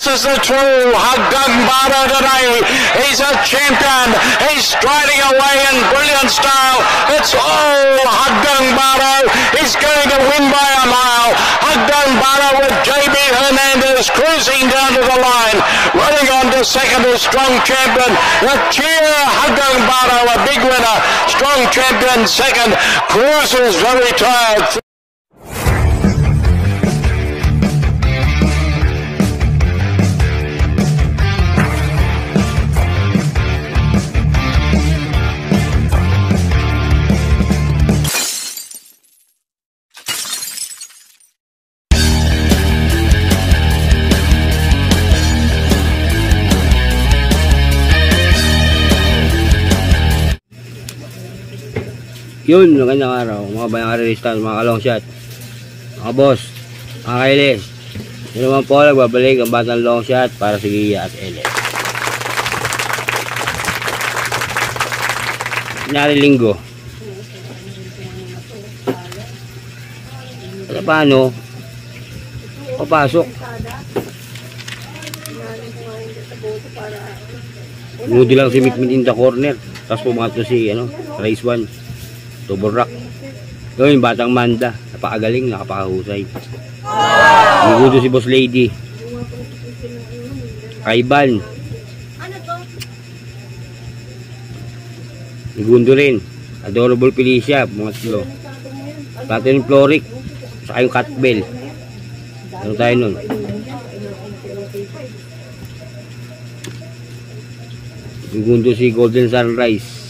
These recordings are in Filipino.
This is the true Haggang Baro today. He's a champion. He's striding away in brilliant style. It's all Haggang Baro. He's going to win by a mile. Haggang Baro with JB Hernandez cruising down to the line. Running on to second is Strong Champion. The cheer Haggang Baro, a big winner. Strong Champion second. Cruises very tired. Yun, magandang araw mga bayang karelistan, mga kalong shot, mga boss, mga kailis. Yun naman po, nagbabalik ang batang long shot para sa Gia at LS. Kunyari linggo. At paano? Papasok. Nudi lang si Mitmit in the corner. Tapos pumato si Race 1 Tuborrak. Yun, batang Manda. Napakagaling, nakapakahusay. Nigudo si Boss Lady. Kaiban. Nigundo rin. Adorable Felicia, mga tlo. Platinum Floric. Saka yung Catbell. Ano tayo nun? Nigundo si Golden Sunrise.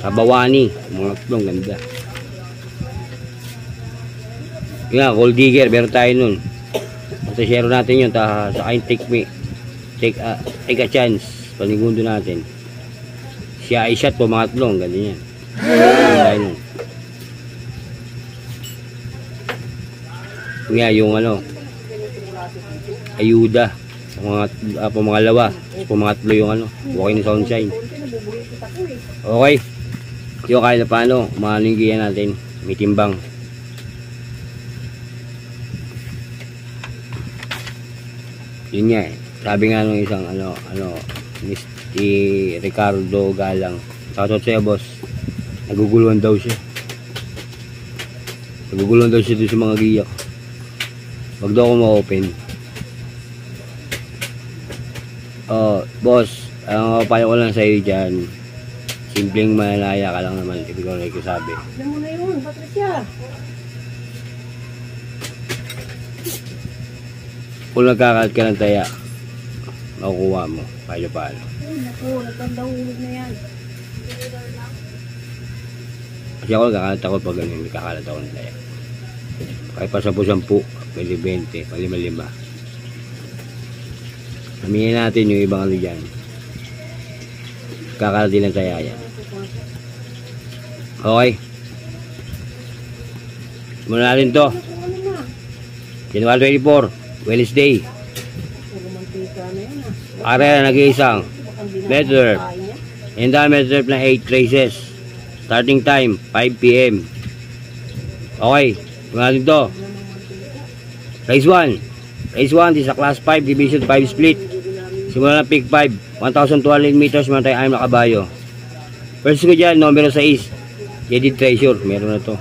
Kabawani, mga tlong ganda. Yun nga, Gold Digger, meron tayo nun. Basta share natin yun, saka yung take a chance, panigundo natin. Siya ay shot po, mga tlong, ganyan yan. Meron tayo nun. Yun nga, yung ayuda, pamangalawa, pumangatlo yung walking sunshine. Okay. Yung kaya na paano, umahalinggihan natin, may timbang. Yun nga sabi nga nung isang Mr. Ricardo Galang, shoutout sa'yo boss, naguguluhan daw siya doon sa mga giyak. Wag daw ako ma-open. Boss, ang papayo ko lang sa'yo dyan, simpleng manalaya ka lang naman, ibig ko like sabi. Alam mo na yun, Patricia. Kung nagkakalat ka ng taya, makukuha mo, paano. Naku, nagkandahulog na yan. Kasi ako nagkakalat ako pag ganun, nagkakalat ako ng taya. Kahit pa 10-10, 20, 5-5. Aminin natin yung ibang dyan. Kakalat din ng taya yan. Okay. Muna natin to. January 24, Wednesday. Area nag-iisang meter. Hinda meter na 8 races. Starting time 5 PM. Okay. Muna natin to. Race 1. Race 1 is a class 5 division 5 split. Simula ng pick 5, 1,200 meters, meron tayo 6 na kabayo. First ko dyan, numero 6, Jaded Treasure, meron na to.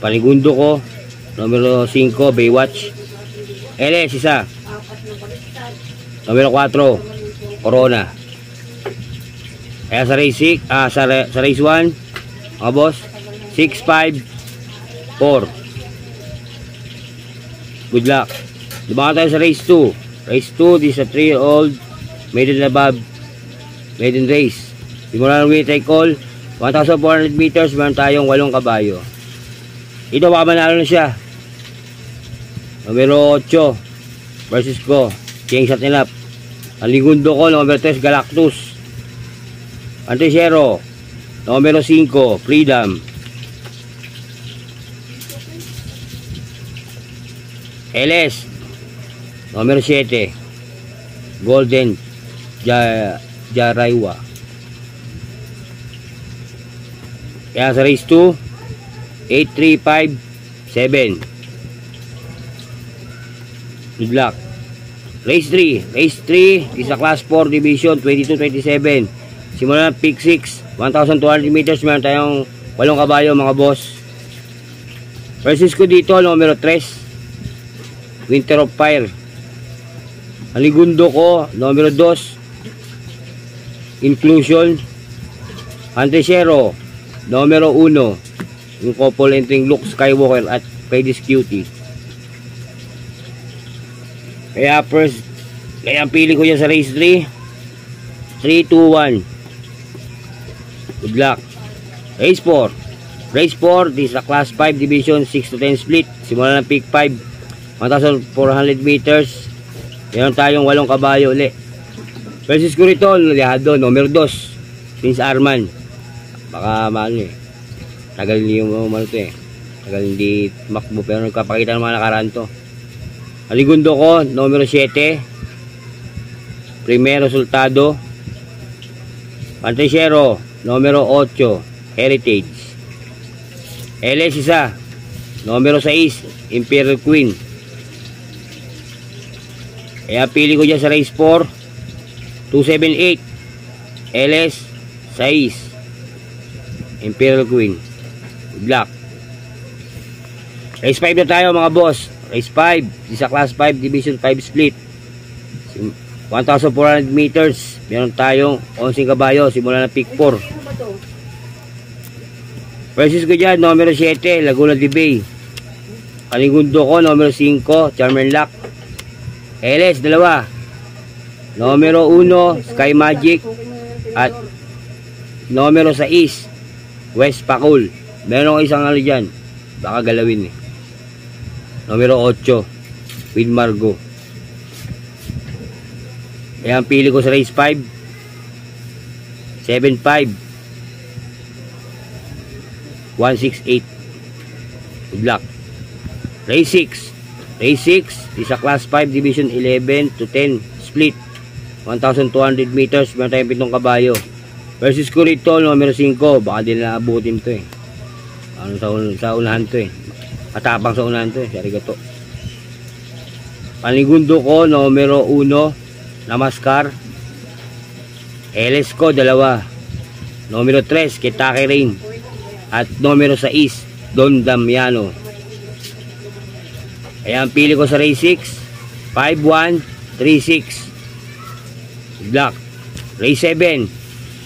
Panigundo ko, numero 5, Baywatch. LS, isa. Numero 4, Corona. Kaya sa race 6, sa race 1, mga boss, 6-5-4. Good luck. Diba tayo sa race 2? Race 2, this is a 3-year-old maiden above maiden race. Simula ng winner take all, 1,400 meters, meron tayong 8 kabayo. Ito baka manalo na siya. Numero 8 versus ko, King Shot and Up. Ang ligundo ko, numero 3, Galactus. Antisero, numero 5, Freedom. LS, numero 7, Golden Jaraywa. Kaya sa race 2, 8-3-5-7. Good luck. Race 3. Race 3 is a Class 4 Division 22-27. Simula ng Peak 6. 1,200 meters. Meron tayong 8 kabayo mga boss. Versus ko dito, numero 3. Winter of Fire. Ang ligundo ko, numero 2. Inclusion. Antesero. Numero 1. Yung couple entering Luke Skywalker at Freddy's Cutie. Kaya ang pili ko yan sa race 3. 3, 2, 1. Good luck. Race 4. Race 4, this is a Class 5 Division 6-10 split. Simula ng Peak 5. 1,400 meters. Meron tayong 8 kabayo uli. Versus ko rito, Lihado, numero 2. Prince Arman. Baka maano eh. Tagal hindi yung ano to eh. Tagal hindi makbo pero nagpapakita ng mga nakaraan to. Aligundo ko, numero 7. Primer resultado. Pantesero, numero 8. Heritage. LS isa. Numero 6. Imperial Queen. Kaya pili ko dyan sa race 4. 278. LS 6. Imperial Queen. Black. Race 5 na tayo mga boss. Race 5, isa Class 5 Division 5 split. 1,400 meters. Meron tayong 11 kabayo. Simula ng Peak 4. Versus ko dyan, numero 7, Laguna de Bay. Kaligundo ko, numero 5, Charmer Lock. LS, 2. Numero 1, Sky Magic. At numero 6, West Pakul. Meron ko isang ano dyan. Baka galawin eh. Numero 8, with Margo. Kaya ang pili ko sa race 5. 7-5. 168. Good luck. Race 6. Race 6 is a Class 5 Division 11-10 split. 1,200 meters. Meron tayong 7 kabayo. Versus ko rito, numero 5. Baka din na abutin to eh. Ano sa unahan to eh. Matapang sa unahan to eh. Arigato. Panigundo ko, numero 1. Namaskar. LS ko, 2. Numero 3, Kentucky Rain. At numero 6, Don Damiano. Kaya ang pili ko sa race 6. 5-1, 3-6. Black. Race 7.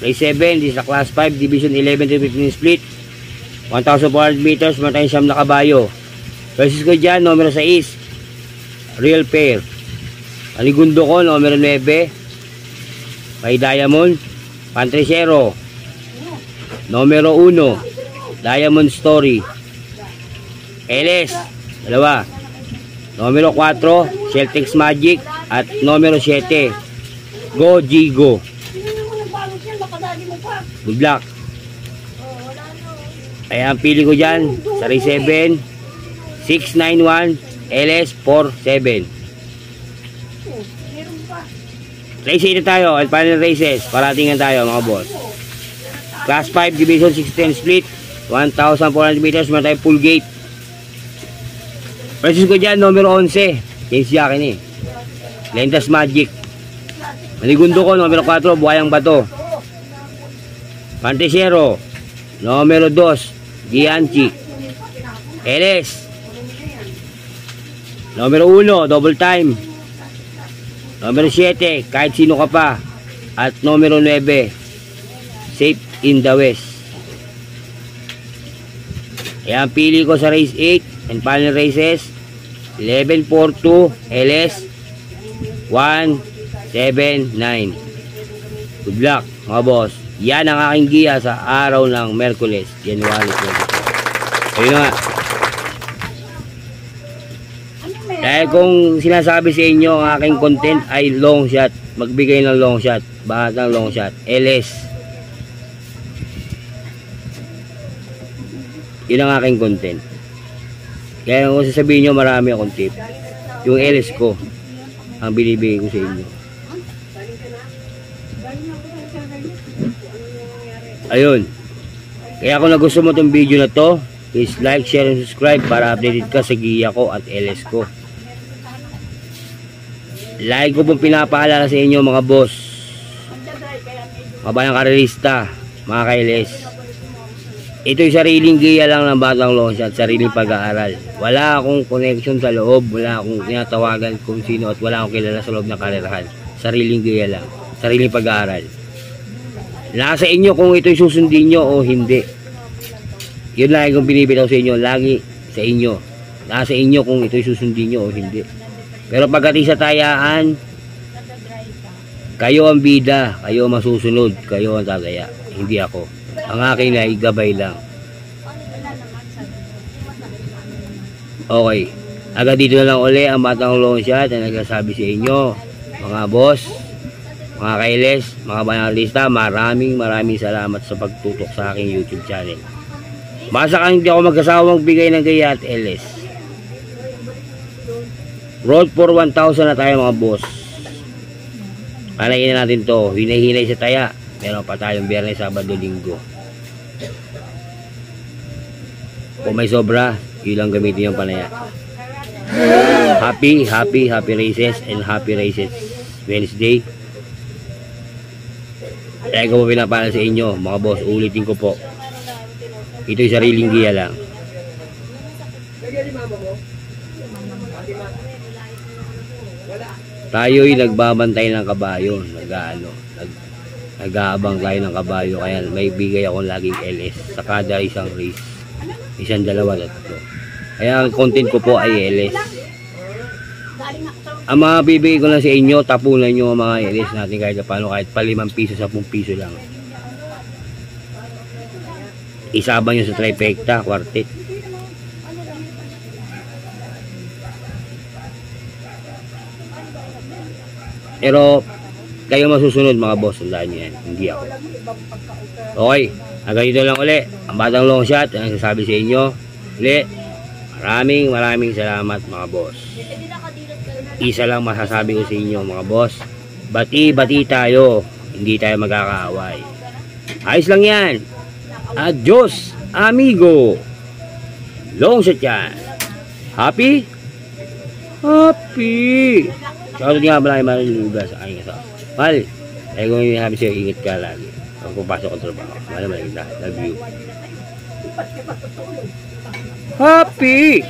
Race 7 is a Class 5 Division 11-15 split. 1,400 meters. Meron tayong 9 na kabayo. Versus ko dyan, numero 6. Real Pair. Aligundo ko, numero 9. May Diamond. Pantresero. Numero 1. Diamond Story. LS 2. Numero 4, Celtics Magic. At numero 7, Go Jigo. Good luck. Kaya ang pili ko dyan sa race 7, 691 LS 47. Race 8 na tayo at final races. Paratingan tayo mga boss. Class 5 Division 6-10 split. 1,400 meters. Meron tayo full gate. Versus ko dyan, numero 11. James Yakin eh. Lentas Magic. Maligundo ko, numero 4. Buhayang Bato. Pantesero. Numero 2. Gianchi. LS. Numero 1. Double Time. Numero 7. Kahit sino ka pa. At numero 9. Safe in the West. Kaya ang pili ko sa race 8 and final races 11-4-2 LS 179. Good luck mga boss. Yan ang aking giya sa araw ng Merkules, January 24. Ayun nga. Dahil kung sinasabi sa inyo ang aking content ay long shot, magbigay ng long shot, bahat ng long shot, LS. Yun ang aking content. Kaya kung sasabihin nyo marami akong tip, yung LS ko ang binibigay ko sa inyo. Ayun. Kaya kung nagustuhan mo itong video na to, please like, share, and subscribe para updated ka sa giya ko at LS ko. Lagi ko pong pinapaalala sa inyo mga boss, mga bayang karelista, mga kailes. Ito'y sariling giya lang ng Batang Longshot, sariling pag-aaral. Wala akong connection sa loob, wala akong tinatawagan kung sino at wala akong kilala sa loob ng karerahan. Sariling giya lang, sariling pag-aaral. Nasa inyo kung ito'y susundin nyo o hindi. Yun lagi kong binibitaw sa inyo, lagi sa inyo. Nasa inyo kung ito'y susundin nyo o hindi. Pero pagkati sa tayaan, kayo ang bida, kayo ang masusunod, kayo ang tataya, hindi ako. Ang akin ay gabay lang. Okay, agad dito na lang uli ang Batang Longshot na nagsasabi sa inyo, mga boss, mga kailes, mga banalista, maraming salamat sa pagtutok sa aking YouTube channel. Basta kang hindi ako magkasawang bigay ng gaya at LS. Road for 1,000 na tayo mga boss. Panayin na natin to. Hinay-hinay sa taya. Meron pa tayong Biyernes, Sabado, Linggo. Kung may sobra, ilang gamitin yung panaya. Happy races and happy races Wednesday. Kaya ko po pinapala sa inyo mga boss. Ulitin ko po. Ito'y sariling giya lang. Tayo'y nagbabantay ng kabayo, nag-aabang tayo ng kabayo, kaya may bigay akong laging LS sa kada isang race, isang, dalawa, tatlo. Kaya ang content ko po ay LS. Ang mga bibigay ko lang sa inyo, tapunan nyo ang mga LS natin kahit paano, kahit pa 5 piso, 10 piso lang. Isabang nyo sa trifecta, quartet. Pero kayo masusunod mga boss, tandaan nyo yan, hindi ako. Okay, hanggang dito lang uli ang Batang Longshot ang nagsasabi sa inyo uli, maraming salamat mga boss. Isa lang masasabi ko sa inyo mga boss, bati tayo, hindi tayo magkakaaway. Ayos lang yan. Adios amigo. Longshot yan. Happy shoutout nga pala kay Mariluga sa aking asawa. Mal, ay kung yung happy sa'yo, ingat ka lagi. Pag pupasok ang trabaho. Malamang kita. Love you. Happy!